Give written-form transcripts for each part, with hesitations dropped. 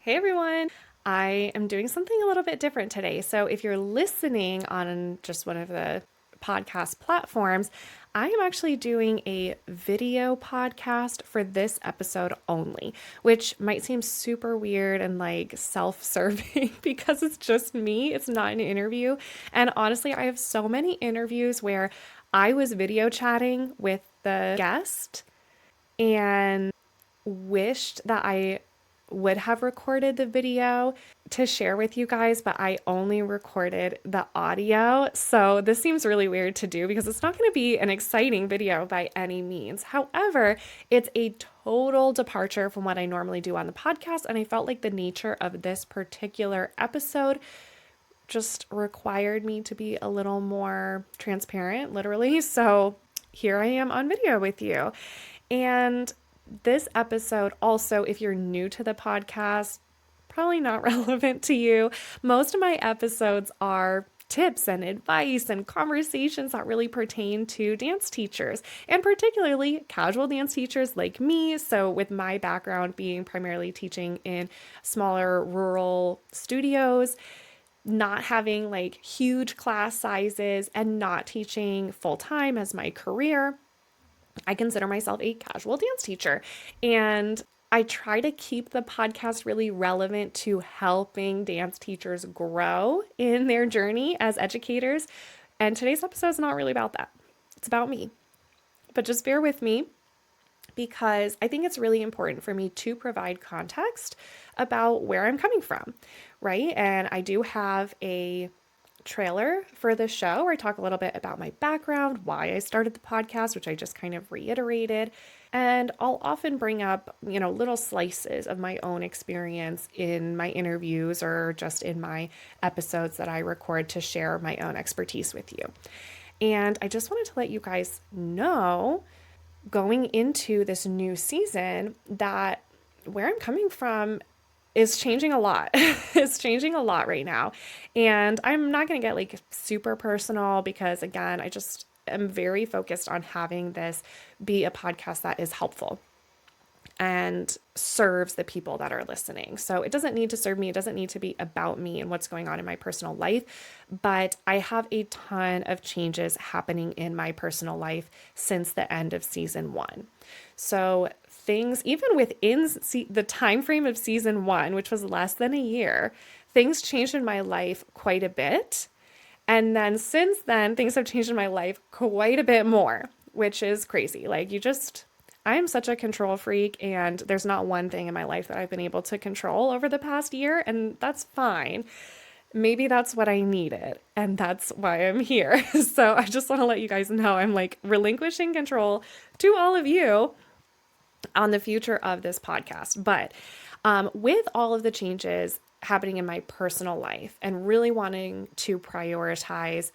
Hey everyone! I am doing something a little bit different today. So, if you're listening on just one of the podcast platforms, I am actually doing a video podcast for this episode only, which might seem super weird and like self serving because it's just me. It's not an interview. And honestly, I have so many interviews where I was video chatting with the guest and wished that I would have recorded the video to share with you guys, but I only recorded the audio. So this seems really weird to do because it's not going to be an exciting video by any means. However, it's a total departure from what I normally do on the podcast. And I felt like the nature of this particular episode just required me to be a little more transparent, literally. So here I am on video with you. And this episode, also, if you're new to the podcast, probably not relevant to you. Most of my episodes are tips and advice and conversations that really pertain to dance teachers, and particularly casual dance teachers like me. So, with my background being primarily teaching in smaller rural studios, not having like huge class sizes, and not teaching full time as my career, I consider myself a casual dance teacher. And I try to keep the podcast really relevant to helping dance teachers grow in their journey as educators. And today's episode is not really about that, it's about me. But just bear with me because I think it's really important for me to provide context about where I'm coming from, right? And I do have a trailer for the show where I talk a little bit about my background, why I started the podcast, which I just kind of reiterated. And I'll often bring up, little slices of my own experience in my interviews or just in my episodes that I record to share my own expertise with you. And I just wanted to let you guys know, going into this new season, that where I'm coming from is changing a lot. It's changing a lot right now. And I'm not going to get like super personal because, again, I just am very focused on having this be a podcast that is helpful and serves the people that are listening. So it doesn't need to serve me. It doesn't need to be about me and what's going on in my personal life. But I have a ton of changes happening in my personal life since the end of season one. So things, even within the time frame of season one, which was less than a year, things changed in my life quite a bit. And then since then, things have changed in my life quite a bit more, which is crazy. I am such a control freak, and there's not one thing in my life that I've been able to control over the past year, and that's fine. Maybe that's what I needed, and that's why I'm here. So I just want to let you guys know I'm like relinquishing control to all of you on the future of this podcast. But with all of the changes happening in my personal life and really wanting to prioritize,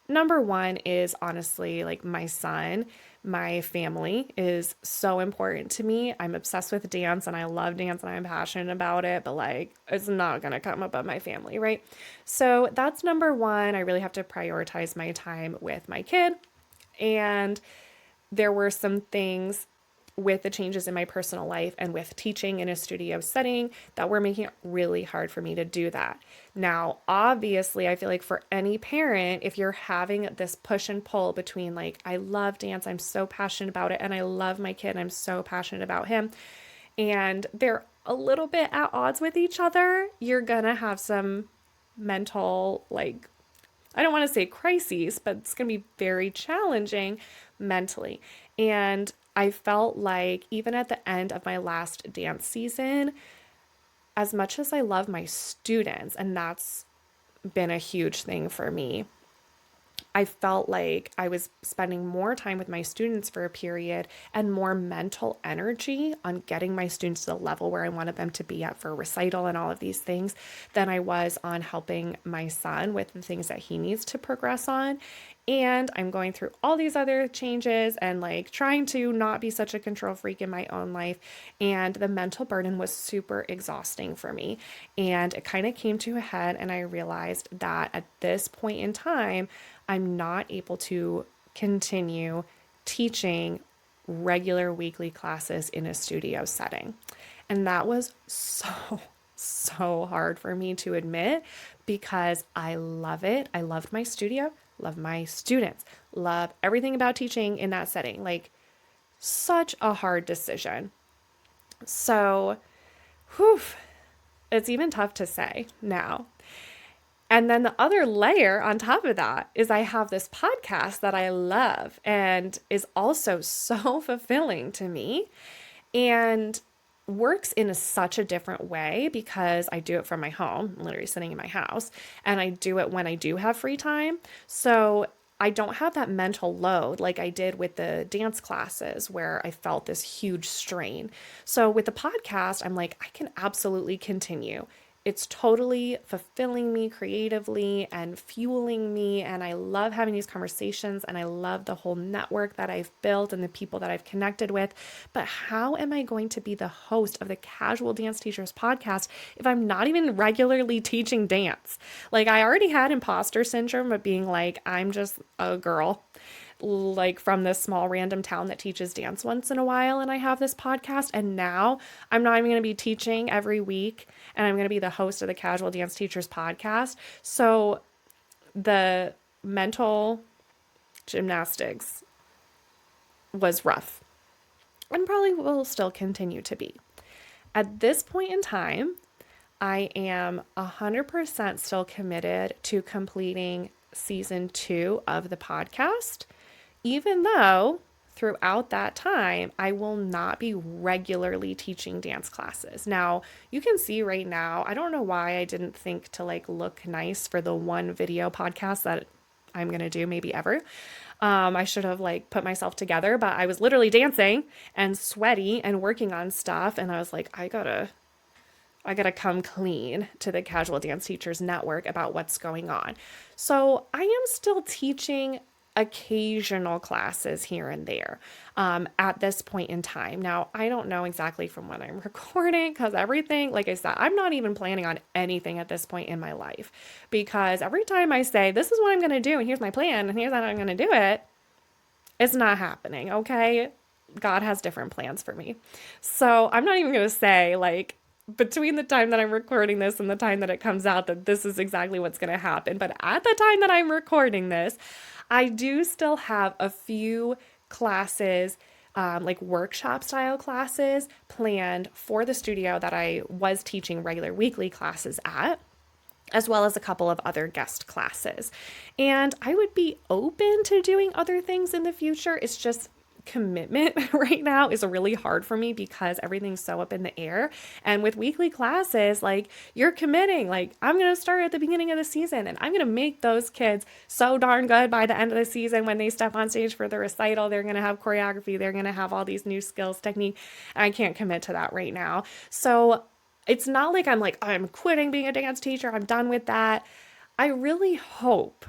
number one is honestly like my son. My family is so important to me. I'm obsessed with dance and I love dance and I'm passionate about it, but like it's not going to come above my family, right? So that's number one. I really have to prioritize my time with my kid. And there were some things with the changes in my personal life and with teaching in a studio setting that were making it really hard for me to do that. Now, obviously, I feel like for any parent, if you're having this push and pull between like, I love dance, I'm so passionate about it, and I love my kid, I'm so passionate about him, and they're a little bit at odds with each other, you're gonna have some mental, like, I don't want to say crises, but it's going to be very challenging mentally. And I felt like even at the end of my last dance season, as much as I love my students, and that's been a huge thing for me, I felt like I was spending more time with my students for a period and more mental energy on getting my students to the level where I wanted them to be at for recital and all of these things than I was on helping my son with the things that he needs to progress on. And I'm going through all these other changes and like trying to not be such a control freak in my own life. And the mental burden was super exhausting for me. And it kind of came to a head, and I realized that at this point in time, I'm not able to continue teaching regular weekly classes in a studio setting. And that was so so hard for me to admit because I love it. I loved my studio, love my students, love everything about teaching in that setting. Like, such a hard decision. So, whew, it's even tough to say now. And then the other layer on top of that is I have this podcast that I love and is also so fulfilling to me and works in such a different way because I do it from my home, literally sitting in my house, and I do it when I do have free time. So I don't have that mental load like I did with the dance classes where I felt this huge strain. So with the podcast, I'm like, I can absolutely continue. It's totally fulfilling me creatively and fueling me. And I love having these conversations and I love the whole network that I've built and the people that I've connected with. But how am I going to be the host of the Casual Dance Teachers podcast if I'm not even regularly teaching dance? Like, I already had imposter syndrome of being like, I'm just a girl like from this small random town that teaches dance once in a while, and I have this podcast, and now I'm not even going to be teaching every week and I'm going to be the host of the Casual Dance Teachers podcast. So the mental gymnastics was rough and probably will still continue to be. At this point in time, I am 100% still committed to completing season 2 of the podcast, even though throughout that time, I will not be regularly teaching dance classes. Now, you can see right now, I don't know why I didn't think to like look nice for the one video podcast that I'm going to do maybe ever. I should have like put myself together, but I was literally dancing and sweaty and working on stuff. And I was like, I gotta come clean to the Casual Dance Teachers Network about what's going on. So I am still teaching occasional classes here and there at this point in time. Now, I don't know exactly from when I'm recording because everything, like I said, I'm not even planning on anything at this point in my life because every time I say, this is what I'm going to do and here's my plan and here's how I'm going to do it, it's not happening, okay? God has different plans for me. So I'm not even going to say like, between the time that I'm recording this and the time that it comes out that this is exactly what's going to happen. But at the time that I'm recording this, I do still have a few classes, like workshop style classes planned for the studio that I was teaching regular weekly classes at, as well as a couple of other guest classes. And I would be open to doing other things in the future. It's just commitment right now is really hard for me because everything's so up in the air. And with weekly classes, like you're committing, like I'm going to start at the beginning of the season and I'm going to make those kids so darn good by the end of the season. When they step on stage for the recital, they're going to have choreography. They're going to have all these new skills, technique. I can't commit to that right now. So it's not like I'm quitting being a dance teacher. I'm done with that. I really hope,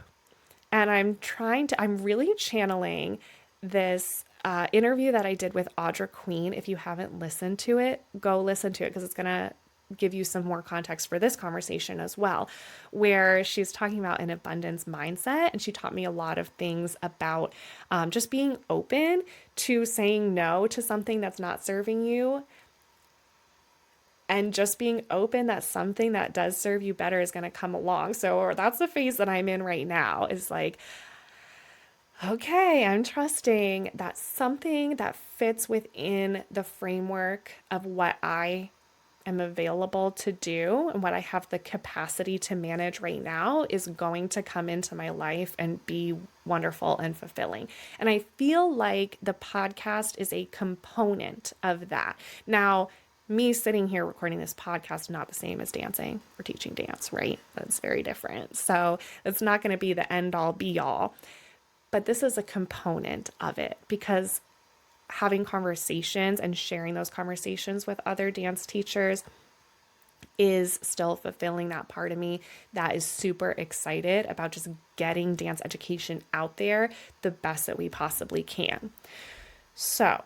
and I'm really channeling this interview that I did with Audra Queen. If you haven't listened to it, go listen to it because it's going to give you some more context for this conversation as well, where she's talking about an abundance mindset. And she taught me a lot of things about just being open to saying no to something that's not serving you. And just being open that something that does serve you better is going to come along. So that's the phase that I'm in right now, is like, okay, I'm trusting that something that fits within the framework of what I am available to do and what I have the capacity to manage right now is going to come into my life and be wonderful and fulfilling. And I feel like the podcast is a component of that. Now, me sitting here recording this podcast is not the same as dancing or teaching dance, right? That's very different. So it's not going to be the end all be all. But this is a component of it because having conversations and sharing those conversations with other dance teachers is still fulfilling that part of me that is super excited about just getting dance education out there the best that we possibly can. So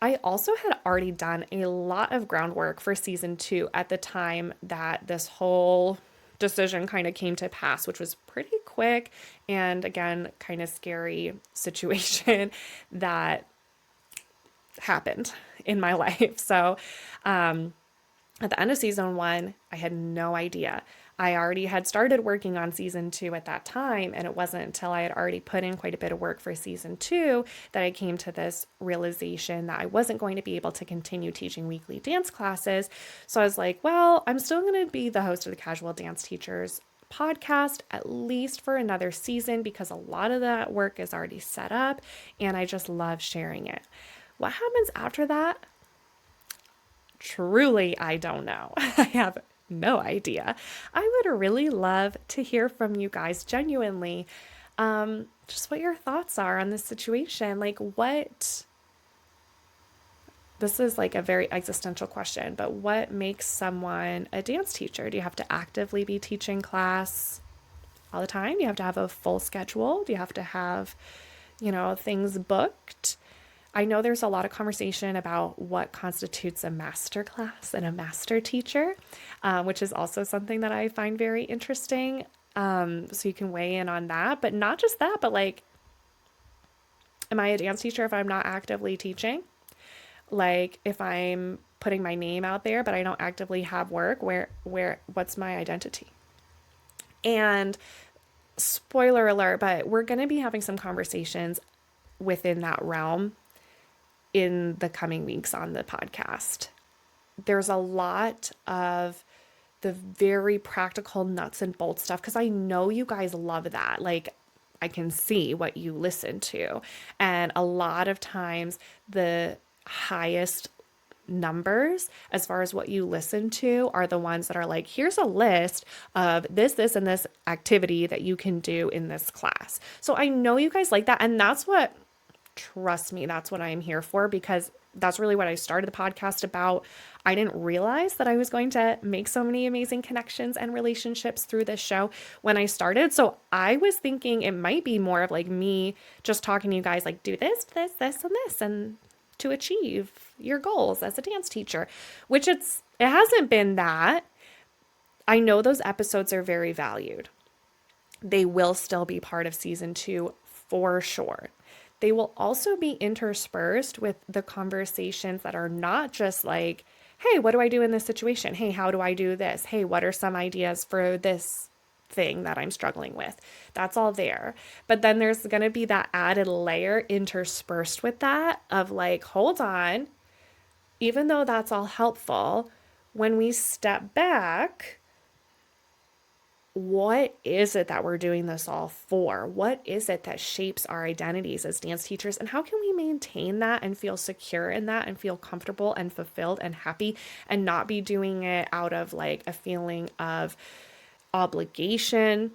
I also had already done a lot of groundwork for season 2 at the time that this whole decision kind of came to pass, which was pretty quick and again, kind of scary situation that happened in my life. So, At the end of season 1, I had no idea. I already had started working on season 2 at that time, and it wasn't until I had already put in quite a bit of work for season 2 that I came to this realization that I wasn't going to be able to continue teaching weekly dance classes. So I was like, well, I'm still going to be the host of the Casual Dance Teachers podcast at least for another season because a lot of that work is already set up and I just love sharing it. What happens after that? Truly, I don't know. I have no idea. I would really love to hear from you guys genuinely. Just what your thoughts are on this situation. Like, this is like a very existential question, but what makes someone a dance teacher? Do you have to actively be teaching class all the time? Do you have to have a full schedule? Do you have to have, things booked? I know there's a lot of conversation about what constitutes a master class and a master teacher, which is also something that I find very interesting. So you can weigh in on that, but not just that, but like, am I a dance teacher if I'm not actively teaching? Like if I'm putting my name out there, but I don't actively have work, what's my identity? And spoiler alert, but we're going to be having some conversations within that realm in the coming weeks on the podcast. There's a lot of the very practical nuts and bolts stuff because I know you guys love that. Like I can see what you listen to. And a lot of times the highest numbers as far as what you listen to are the ones that are like, here's a list of this, and this activity that you can do in this class. So I know you guys like that. And trust me, that's what I'm here for because that's really what I started the podcast about. I didn't realize that I was going to make so many amazing connections and relationships through this show when I started. So I was thinking it might be more of like me just talking to you guys like do this, and this, and to achieve your goals as a dance teacher, which it hasn't been that. I know those episodes are very valued. They will still be part of season 2 for sure. They will also be interspersed with the conversations that are not just like, hey, what do I do in this situation? Hey, how do I do this? Hey, what are some ideas for this thing that I'm struggling with? That's all there. But then there's going to be that added layer interspersed with that of like, hold on, even though that's all helpful, when we step back, what is it that we're doing this all for? What is it that shapes our identities as dance teachers? And how can we maintain that and feel secure in that and feel comfortable and fulfilled and happy and not be doing it out of like a feeling of obligation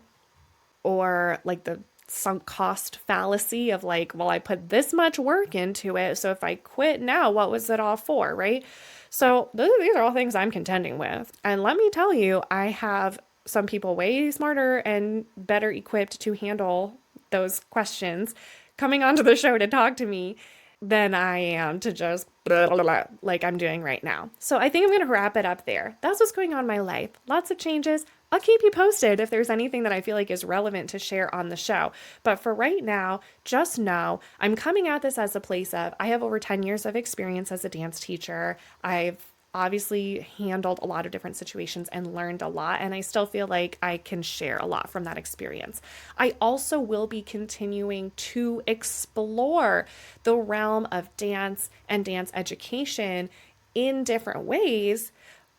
or like the sunk cost fallacy of like, well, I put this much work into it, so if I quit now, what was it all for, right? So these are all things I'm contending with. And let me tell you, I have some people way smarter and better equipped to handle those questions coming onto the show to talk to me than I am to just blah, blah, blah, like I'm doing right now. So I think I'm going to wrap it up there. That's what's going on in my life. Lots of changes. I'll keep you posted if there's anything that I feel like is relevant to share on the show. But for right now, just know I'm coming at this as a place of I have over 10 years of experience as a dance teacher. I've obviously handled a lot of different situations and learned a lot, and I still feel like I can share a lot from that experience. I also will be continuing to explore the realm of dance and dance education in different ways,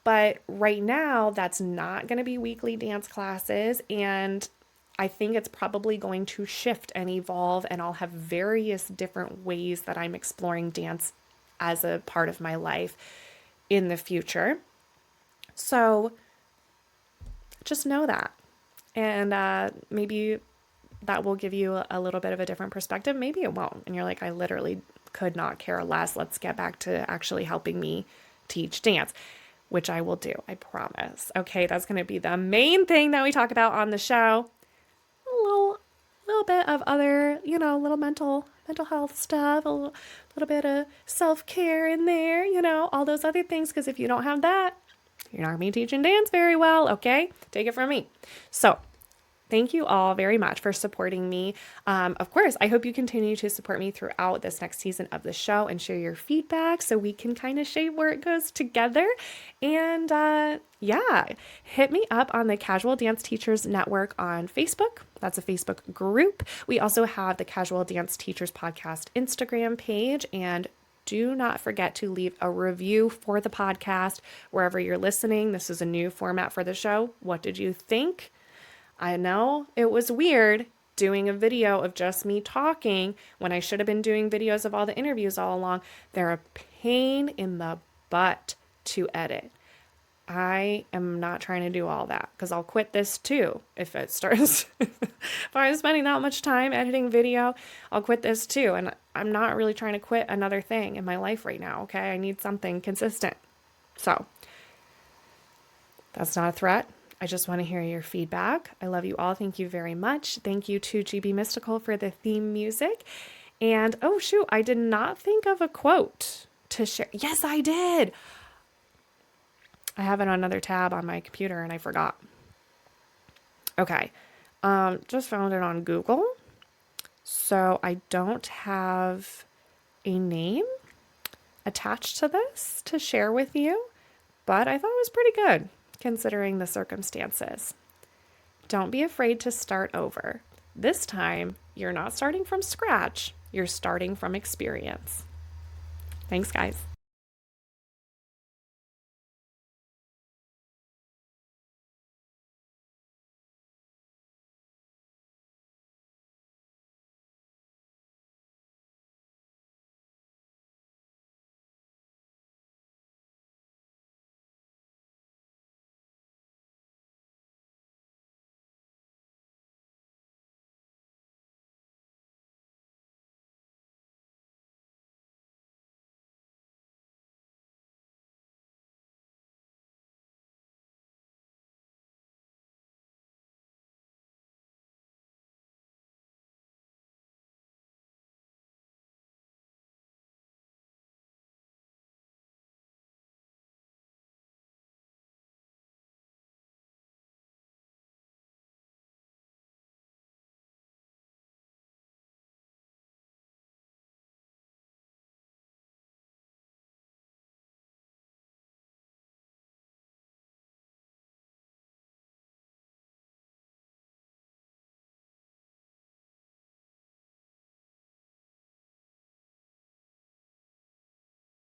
but right now that's not going to be weekly dance classes, and I think it's probably going to shift and evolve, and I'll have various different ways that I'm exploring dance as a part of my life in the future. So just know that. And maybe that will give you a little bit of a different perspective. Maybe it won't. And you're like, I literally could not care less. Let's get back to actually helping me teach dance, which I will do. I promise. Okay, that's going to be the main thing that we talk about on the show. A little bit of other, little mental health stuff, a little bit of self-care in there, all those other things. Because if you don't have that, you're not going to be teaching dance very well, okay? Take it from me. So Thank you all very much for supporting me. Of course, I hope you continue to support me throughout this next season of the show and share your feedback so we can kind of shape where it goes together. And yeah, hit me up on the Casual Dance Teachers Network on Facebook. That's a Facebook group. We also have the Casual Dance Teachers Podcast Instagram page. And do not forget to leave a review for the podcast wherever you're listening. This is a new format for the show. What did you think? I know it was weird doing a video of just me talking when I should have been doing videos of all the interviews all along. They're a pain in the butt to edit. I am not trying to do all that because I'll quit this too if it starts. If I'm spending that much time editing video, I'll quit this too. And I'm not really trying to quit another thing in my life right now. Okay. I need something consistent. So that's not a threat. I just want to hear your feedback. I love you all. Thank you very much. Thank you to GB Mystical for the theme music. And oh shoot, I did not think of a quote to share. Yes, I did. I have it on another tab on my computer and I forgot. Okay. Just found it on Google. So I don't have a name attached to this to share with you, but I thought it was pretty good considering the circumstances. Don't be afraid to start over. This time, you're not starting from scratch. You're starting from experience. Thanks, guys.